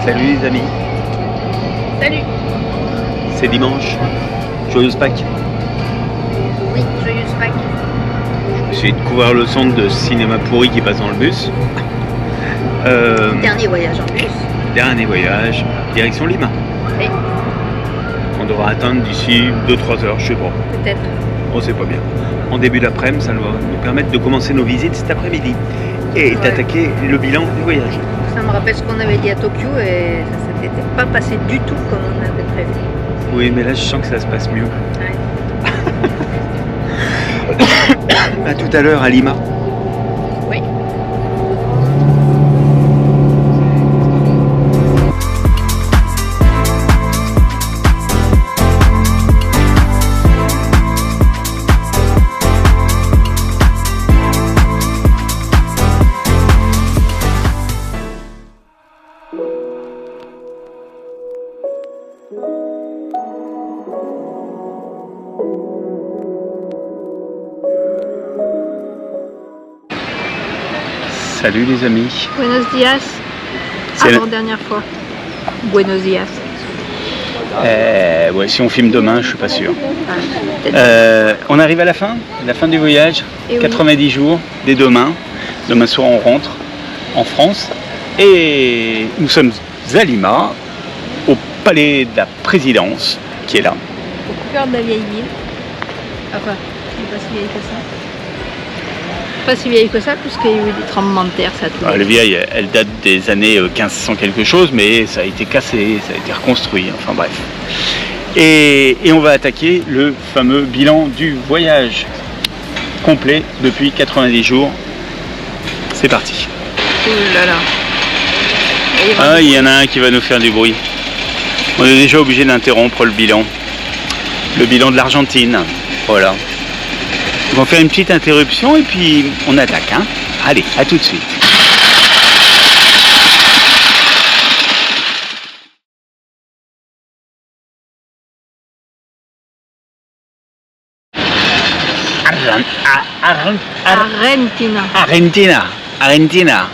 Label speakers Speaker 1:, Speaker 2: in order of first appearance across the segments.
Speaker 1: Salut les amis,
Speaker 2: Salut.
Speaker 1: c'est dimanche, joyeuse Pâques.
Speaker 2: Oui, joyeuse Pâques.
Speaker 1: Je vais essayer de couvrir le son de cinéma pourri qui passe dans le bus.
Speaker 2: Dernier voyage en bus.
Speaker 1: Dernier voyage, direction Lima.
Speaker 2: Oui,
Speaker 1: On devra atteindre d'ici 2-3 heures, je sais pas.
Speaker 2: peut-être.
Speaker 1: On sait pas bien. En début d'après-midi, ça va nous permettre de commencer nos visites cet après-midi et
Speaker 2: Ouais.
Speaker 1: d'attaquer le bilan du voyage.
Speaker 2: Ça me rappelle ce qu'on avait dit à Tokyo et ça s'était pas passé du tout comme on avait prévu.
Speaker 1: Oui, mais là je sens que ça se passe mieux.
Speaker 2: Ouais.
Speaker 1: À tout à l'heure à Lima.
Speaker 2: Oui.
Speaker 1: Salut les amis.
Speaker 2: Buenos dias.
Speaker 1: C'est
Speaker 2: Avant dernière fois. Buenos dias.
Speaker 1: Ouais, si on filme demain, je suis pas sûr.
Speaker 2: Ah, peut-être.
Speaker 1: On arrive à la fin du voyage.
Speaker 2: Et oui.
Speaker 1: 90 jours, dès demain. Demain soir, on rentre en France. Et nous sommes à Lima, au palais de la présidence, qui est là.
Speaker 2: Au cœur de la vieille ville. Ah quoi, c'est pas si vieille que ça. Pas si vieille que ça, puisqu'il y a eu des tremblements de terre, ça a tout.
Speaker 1: Elle est vieille, elle date des années 1500 quelque chose, mais ça a été cassé, ça a été reconstruit, enfin bref. Et on va attaquer le fameux bilan du voyage complet depuis 90 jours. C'est parti.
Speaker 2: Ouh là là. Et
Speaker 1: Ah, il y en a un qui va nous faire du bruit. On est déjà obligé d'interrompre le bilan. Le bilan de l'Argentine. Voilà. On va faire une petite interruption et puis on attaque. Hein. Allez, à tout de suite. Argentina.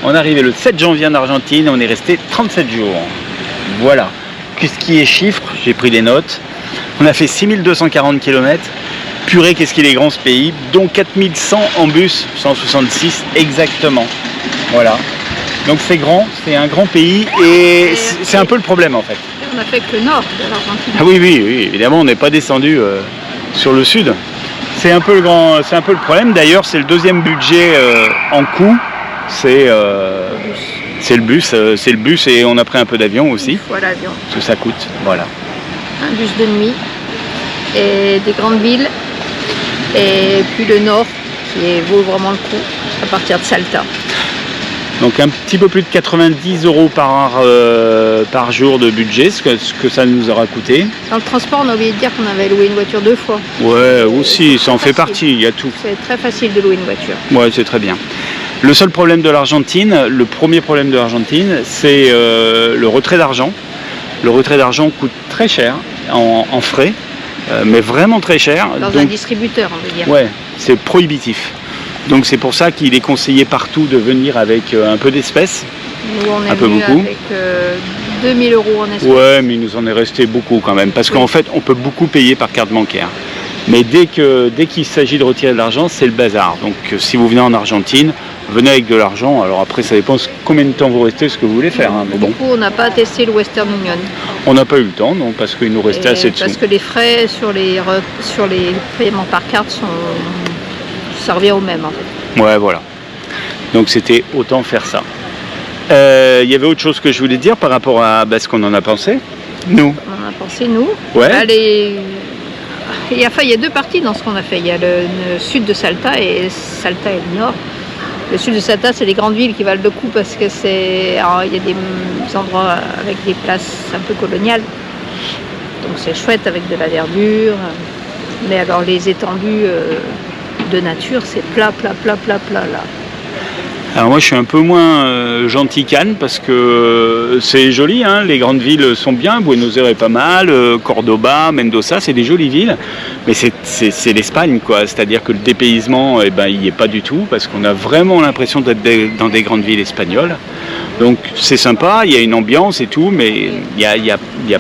Speaker 1: On est arrivé le 7 janvier en Argentine, on est resté 37 jours. Voilà. Qu'est-ce qui est chiffre? J'ai pris des notes. On a fait 6240 km. Purée, qu'est-ce qu'il est grand ce pays, dont 4100 en bus, 166 exactement. Voilà. Donc c'est grand, c'est un grand pays et c'est un peu le problème en fait.
Speaker 2: On a fait que le nord de l'Argentine.
Speaker 1: Ah oui, évidemment, on n'est pas descendu sur le sud. C'est un peu le problème. D'ailleurs, c'est le deuxième budget en coût. C'est le bus et on a pris un peu d'avion aussi.
Speaker 2: Une fois l'avion.
Speaker 1: Parce que ça coûte, voilà.
Speaker 2: Un bus de nuit et des grandes villes. Et puis le nord qui vaut vraiment le coup à partir de Salta.
Speaker 1: Donc un petit peu plus de 90 € par jour de budget, ce que ça nous aura coûté.
Speaker 2: Dans le transport, on a oublié de dire qu'on avait loué une voiture 2 fois.
Speaker 1: Ouais, aussi, ça en fait
Speaker 2: Facile.
Speaker 1: partie, il y a tout.
Speaker 2: C'est très facile de louer une voiture.
Speaker 1: Ouais, c'est très bien. Le seul problème de l'Argentine, le premier problème de l'Argentine, c'est le retrait d'argent. Le retrait d'argent coûte très cher en frais, mais vraiment très cher.
Speaker 2: Dans un distributeur, on veut dire.
Speaker 1: Ouais, c'est prohibitif. Donc c'est pour ça qu'il est conseillé partout de venir avec un peu d'espèces.
Speaker 2: Nous, on est
Speaker 1: Un peu
Speaker 2: venu
Speaker 1: beaucoup.
Speaker 2: avec 2000 € en espèces.
Speaker 1: Ouais, mais il nous en est resté beaucoup quand même, parce qu'en fait, on peut beaucoup payer par carte bancaire. Mais dès qu'il s'agit de retirer de l'argent, c'est le bazar. Donc si vous venez en Argentine, venez avec de l'argent. Alors après, ça dépend combien de temps vous restez, ce que vous voulez faire. Hein. Mais bon,
Speaker 2: Du coup, on n'a pas testé le Western Union.
Speaker 1: on n'a pas eu le temps, non, parce qu'il nous restait
Speaker 2: Et
Speaker 1: assez de sous.
Speaker 2: parce que les frais sur les paiements par carte ça revient au même en fait.
Speaker 1: Ouais, voilà. Donc c'était autant faire ça. Il y avait autre chose que je voulais dire par rapport à ce qu'on en a pensé. Nous.
Speaker 2: On en a pensé nous.
Speaker 1: Ouais.
Speaker 2: Il y a deux parties dans ce qu'on a fait. Il y a le sud de Salta et le nord. Le sud de Salta, c'est les grandes villes qui valent le coup parce que il y a des endroits avec des places un peu coloniales. Donc c'est chouette avec de la verdure. Mais alors les étendues de nature, c'est plat là.
Speaker 1: Alors moi je suis un peu moins gentil qu'Anne parce que c'est joli, hein, les grandes villes sont bien, Buenos Aires est pas mal, Cordoba, Mendoza, c'est des jolies villes. Mais c'est l'Espagne, quoi. C'est-à-dire que le dépaysement, il n'y est pas du tout, parce qu'on a vraiment l'impression d'être dans des grandes villes espagnoles. Donc c'est sympa, il y a une ambiance et tout, mais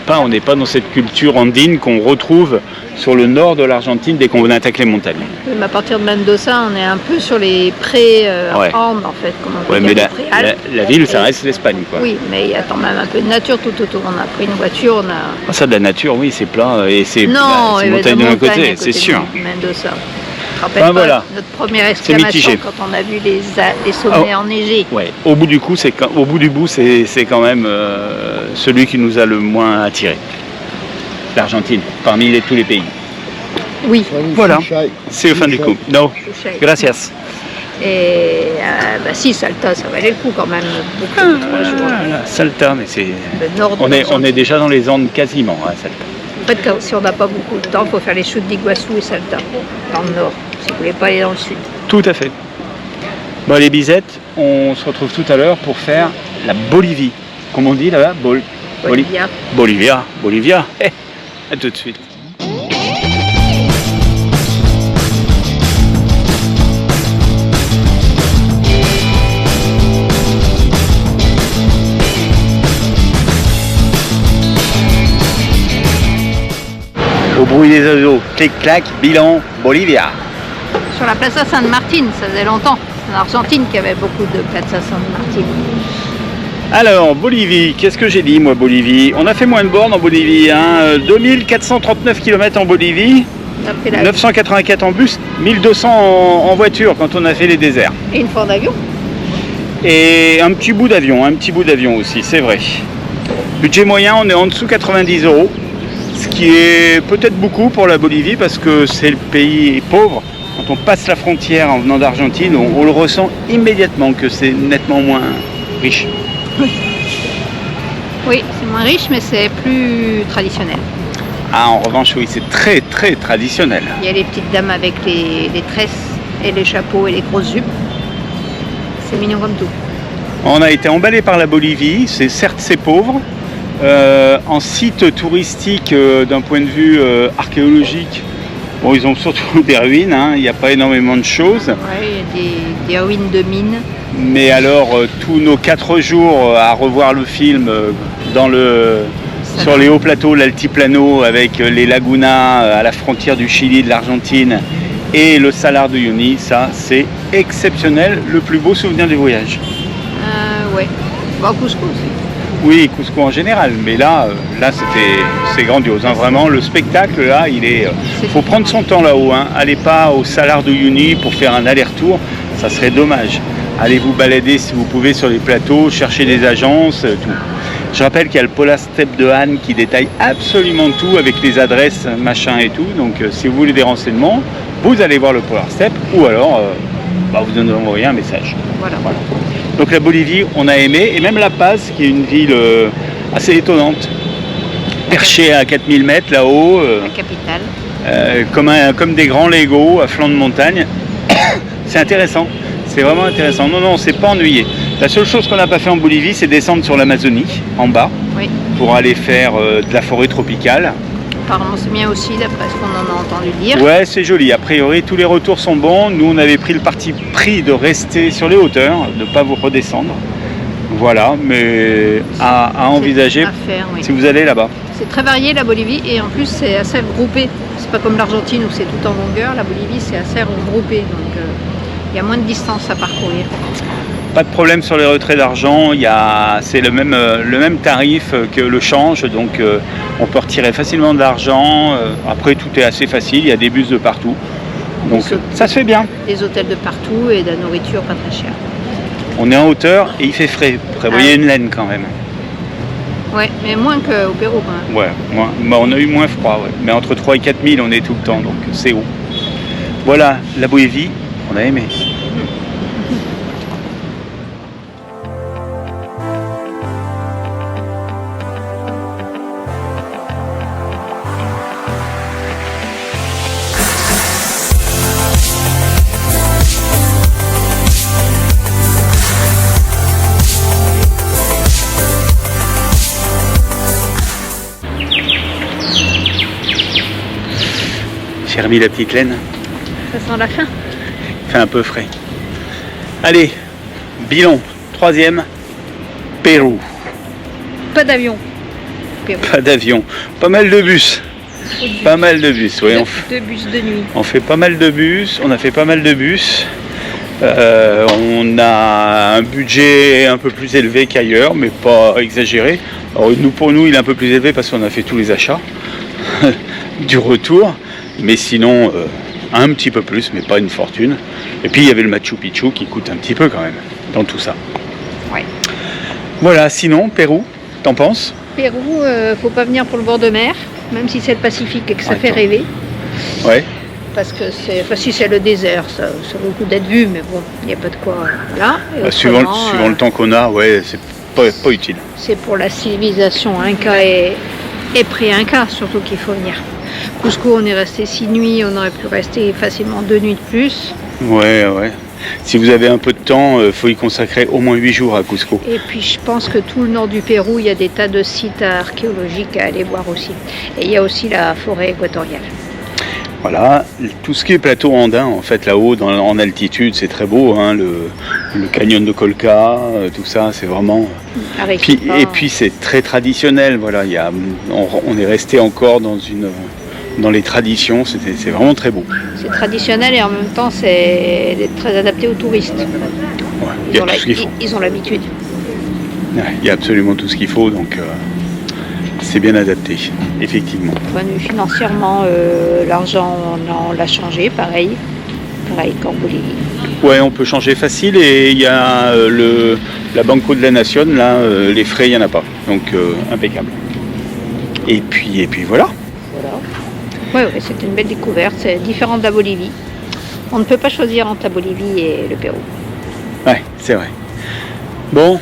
Speaker 1: on n'est pas dans cette culture andine qu'on retrouve sur le nord de l'Argentine dès qu'on attaque les montagnes.
Speaker 2: Oui, mais à partir de Mendoza, on est un peu sur les pré-Andes, en fait. Comme on peut
Speaker 1: mais
Speaker 2: dire,
Speaker 1: la ville, ça reste l'Espagne, quoi.
Speaker 2: Oui, mais il y a quand même un peu de nature tout autour. On a pris une voiture, on a...
Speaker 1: Ça, de la nature, oui, c'est plat, et c'est
Speaker 2: c'est
Speaker 1: montagne de l'un côté, c'est sûr.
Speaker 2: Mendoza. Je te rappelle pas notre première exclamation quand on a vu les sommets enneigés.
Speaker 1: Ouais. Au bout du bout, c'est quand même celui qui nous a le moins attiré. L'Argentine, parmi tous les pays.
Speaker 2: Oui.
Speaker 1: Voilà, c'est le fin du coup. No, gracias.
Speaker 2: Et si, Salta, ça valait le coup quand même. Beaucoup, 3 jours.
Speaker 1: Salta, mais c'est... On est déjà dans les Andes quasiment, à Salta.
Speaker 2: En fait, si on n'a pas beaucoup de temps, il faut faire les chutes d'Iguassou et Salta, dans le nord, si vous ne voulez pas aller dans le sud.
Speaker 1: Tout à fait. Bon, les bisettes, on se retrouve tout à l'heure pour faire la Bolivie. Comme on dit là-bas, Bolivia. À tout de suite. Au bruit des oiseaux, clic-clac, bilan, Bolivia.
Speaker 2: Sur la Plaza San Martín, ça faisait longtemps. En Argentine qu'il y avait beaucoup de Plaza San Martín.
Speaker 1: Alors, Bolivie, qu'est-ce que j'ai dit moi, Bolivie? On a fait moins de bornes en Bolivie, 2439 km en Bolivie, 984 en bus, 1200 en voiture quand on a fait les déserts.
Speaker 2: Et une fois en avion?
Speaker 1: Et un petit bout d'avion aussi, c'est vrai. Budget moyen, on est en dessous 90 €. Ce qui est peut-être beaucoup pour la Bolivie parce que c'est le pays pauvre. Quand on passe la frontière en venant d'Argentine, on le ressent immédiatement que c'est nettement moins riche.
Speaker 2: Oui, c'est moins riche, mais c'est plus traditionnel.
Speaker 1: Ah, en revanche, oui, c'est très très traditionnel.
Speaker 2: Il y a les petites dames avec les tresses et les chapeaux et les grosses jupes. C'est mignon comme tout.
Speaker 1: On a été emballé par la Bolivie, certes c'est pauvre. En site touristique, d'un point de vue archéologique, bon, ils ont surtout des ruines, il n'y a pas énormément de choses.
Speaker 2: Oui, il y a des ruines de mines.
Speaker 1: Mais alors, tous nos 4 jours à revoir le film sur les hauts plateaux, l'Altiplano, avec les lagunas à la frontière du Chili, de l'Argentine, et le Salar de Uyuni, ça c'est exceptionnel, le plus beau souvenir du voyage.
Speaker 2: Ouais, Cusco aussi.
Speaker 1: Oui, Cusco en général, mais là c'est grandiose, vraiment, le spectacle là, faut prendre son temps là-haut, allez pas au Salar de Uyuni pour faire un aller-retour, ça serait dommage. Allez vous balader si vous pouvez sur les plateaux, chercher des agences, tout. Je rappelle qu'il y a le Polar Step de Han qui détaille absolument tout avec les adresses, machin et tout, donc si vous voulez des renseignements, vous allez voir le Polar Step ou alors vous nous envoyez un message.
Speaker 2: Voilà.
Speaker 1: Donc la Bolivie, on a aimé, et même La Paz, qui est une ville assez étonnante, perchée à 4000 mètres là-haut.
Speaker 2: La capitale.
Speaker 1: Comme des grands Legos à flanc de montagne. C'est intéressant, c'est vraiment intéressant. Non, on ne s'est pas ennuyé. La seule chose qu'on n'a pas fait en Bolivie, c'est descendre sur l'Amazonie, en bas, pour aller faire de la forêt tropicale.
Speaker 2: Apparemment c'est bien aussi, d'après ce qu'on en a entendu dire.
Speaker 1: Ouais, c'est joli. A priori, tous les retours sont bons. Nous, on avait pris le parti pris de rester sur les hauteurs, de ne pas vous redescendre. Voilà, mais à envisager
Speaker 2: à faire, oui.
Speaker 1: Si vous allez là-bas.
Speaker 2: C'est très varié la Bolivie et en plus c'est assez regroupé. C'est pas comme l'Argentine où c'est tout en longueur. La Bolivie c'est assez regroupé, donc il y a moins de distance à parcourir.
Speaker 1: Pas de problème sur les retraits d'argent, c'est le même tarif que le change, donc on peut retirer facilement de l'argent. Après tout est assez facile, il y a des bus de partout, donc ça se fait bien.
Speaker 2: Des hôtels de partout et de la nourriture pas très chère.
Speaker 1: On est en hauteur et il fait frais, prévoyez une laine quand même.
Speaker 2: Ouais, mais moins qu'au Pérou quand même.
Speaker 1: Ouais, on a eu moins froid, mais entre 3 et 4 000 on est tout le temps, donc c'est haut. Voilà, la Bolivie, on a aimé. J'ai remis la petite laine.
Speaker 2: Ça sent la fin.
Speaker 1: Il fait un peu frais. Allez, bilan. 3e, Pérou.
Speaker 2: Pas d'avion. Pérou.
Speaker 1: Pas d'avion. Pas mal de bus. Pas mal de bus, oui.
Speaker 2: Deux bus de nuit.
Speaker 1: On fait pas mal de bus. On a fait pas mal de bus. On a un budget un peu plus élevé qu'ailleurs, mais pas exagéré. Alors pour nous, il est un peu plus élevé parce qu'on a fait tous les achats du retour. Mais sinon, un petit peu plus, mais pas une fortune. Et puis il y avait le Machu Picchu qui coûte un petit peu quand même dans tout ça.
Speaker 2: Ouais.
Speaker 1: Voilà, sinon, Pérou, t'en penses?
Speaker 2: Pérou, faut pas venir pour le bord de mer, même si c'est le Pacifique et que ça fait rêver.
Speaker 1: Ouais.
Speaker 2: Parce que si c'est le désert, ça vaut le coup d'être vu, mais bon, il n'y a pas de quoi là.
Speaker 1: Suivant le temps qu'on a, ouais, c'est pas utile.
Speaker 2: C'est pour la civilisation Inca et pré-Inca surtout qu'il faut venir. Cusco, on est resté 6 nuits, on aurait pu rester facilement 2 nuits de plus.
Speaker 1: Ouais. Si vous avez un peu de temps, il faut y consacrer au moins 8 jours à Cusco.
Speaker 2: Et puis je pense que tout le nord du Pérou, il y a des tas de sites archéologiques à aller voir aussi. Et il y a aussi la forêt équatoriale.
Speaker 1: Voilà, tout ce qui est plateau andin, en fait, là-haut, en altitude, c'est très beau, hein, le canyon de Colca, tout ça, c'est vraiment... Et puis c'est très traditionnel, voilà, on est resté encore dans les traditions, c'est vraiment très beau.
Speaker 2: C'est traditionnel et en même temps, c'est très adapté aux touristes.
Speaker 1: Ouais,
Speaker 2: ils ont l'habitude.
Speaker 1: Il y a absolument tout ce qu'il faut, donc... c'est bien adapté, effectivement.
Speaker 2: Financièrement, l'argent, on l'a changé, pareil qu'en Bolivie.
Speaker 1: Ouais, on peut changer facile et il y a la Banco de la Nation, là, les frais, il n'y en a pas. Donc, impeccable. Et puis voilà.
Speaker 2: Ouais, c'était une belle découverte, c'est différent de la Bolivie. On ne peut pas choisir entre la Bolivie et le Pérou.
Speaker 1: Ouais, c'est vrai. Bon.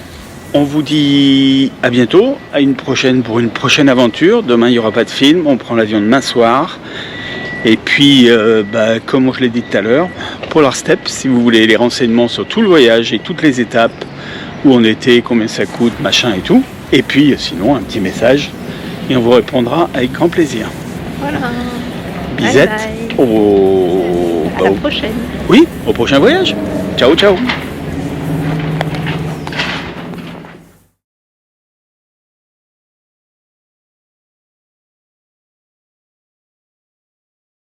Speaker 1: On vous dit à bientôt, pour une prochaine aventure. Demain, il n'y aura pas de film. On prend l'avion demain soir. Et puis, comme je l'ai dit tout à l'heure, Polar Steps, si vous voulez les renseignements sur tout le voyage et toutes les étapes, où on était, combien ça coûte, machin et tout. Et puis, sinon, un petit message. Et on vous répondra avec grand plaisir.
Speaker 2: Voilà.
Speaker 1: Bisette.
Speaker 2: Bye bye. À la prochaine.
Speaker 1: Oui, au prochain voyage. Ciao, ciao.